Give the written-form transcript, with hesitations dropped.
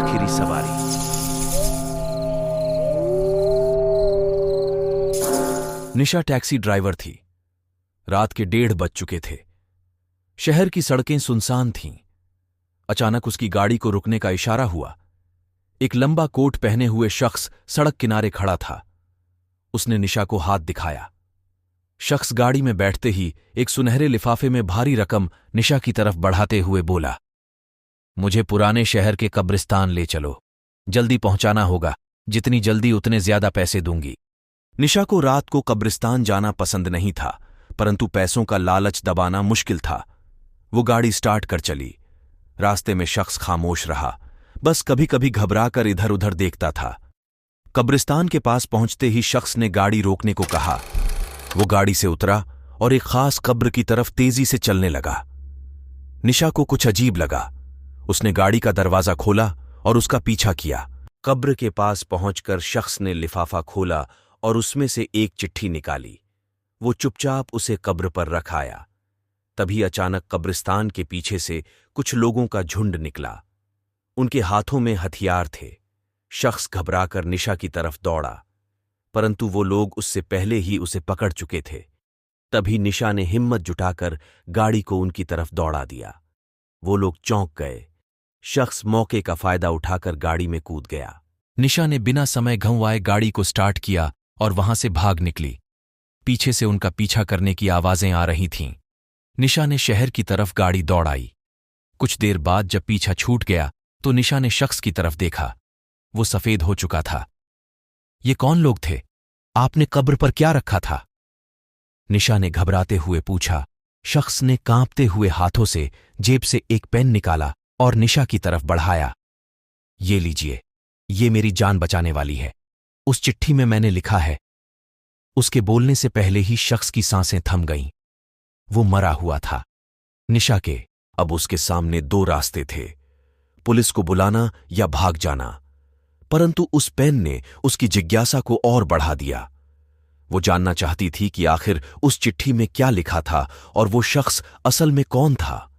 आखिरी सवारी। निशा taxi driver थी। रात के 1:30 बज चुके थे। शहर की सड़कें सुनसान थीं। अचानक उसकी गाड़ी को रुकने का इशारा हुआ। एक लंबा कोट पहने हुए शख्स सड़क किनारे खड़ा था। उसने निशा को हाथ दिखाया। शख्स गाड़ी में बैठते ही एक सुनहरे लिफाफे में भारी रकम निशा की तरफ बढ़ाते हुए बोला, मुझे पुराने शहर के कब्रिस्तान ले चलो। जल्दी पहुंचाना होगा। जितनी जल्दी उतने ज्यादा पैसे दूंगी। निशा को रात को कब्रिस्तान जाना पसंद नहीं था, परंतु पैसों का लालच दबाना मुश्किल था। वो गाड़ी स्टार्ट कर चली। रास्ते में शख्स खामोश रहा, बस कभी कभी घबराकर इधर उधर देखता था। कब्रिस्तान के पास पहुंचते ही शख्स ने गाड़ी रोकने को कहा। वो गाड़ी से उतरा और एक खास कब्र की तरफ तेजी से चलने लगा। निशा को कुछ अजीब लगा। उसने गाड़ी का दरवाजा खोला और उसका पीछा किया। कब्र के पास पहुंचकर शख्स ने लिफाफा खोला और उसमें से एक चिट्ठी निकाली। वो चुपचाप उसे कब्र पर रख आया। तभी अचानक कब्रिस्तान के पीछे से कुछ लोगों का झुंड निकला। उनके हाथों में हथियार थे। शख्स घबराकर निशा की तरफ दौड़ा, परंतु वो लोग उससे पहले ही उसे पकड़ चुके थे। तभी निशा ने हिम्मत जुटाकर गाड़ी को उनकी तरफ दौड़ा दिया। वो लोग चौंक गए। शख्स मौके का फायदा उठाकर गाड़ी में कूद गया। निशा ने बिना समय गंवाए गाड़ी को स्टार्ट किया और वहां से भाग निकली। पीछे से उनका पीछा करने की आवाजें आ रही थीं। निशा ने शहर की तरफ गाड़ी दौड़ाई। कुछ देर बाद जब पीछा छूट गया तो निशा ने शख्स की तरफ देखा। वो सफेद हो चुका था। ये कौन लोग थे? आपने कब्र पर क्या रखा था? निशा ने घबराते हुए पूछा। शख्स ने कांपते हुए हाथों से जेब से एक पेन निकाला और निशा की तरफ बढ़ाया। ये लीजिए, ये मेरी जान बचाने वाली है। उस चिट्ठी में मैंने लिखा है। उसके बोलने से पहले ही शख्स की सांसें थम गईं। वो मरा हुआ था। निशा के अब उसके सामने 2 रास्ते थे, पुलिस को बुलाना या भाग जाना। परंतु उस पेन ने उसकी जिज्ञासा को और बढ़ा दिया। वो जानना चाहती थी कि आखिर उस चिट्ठी में क्या लिखा था और वो शख्स असल में कौन था।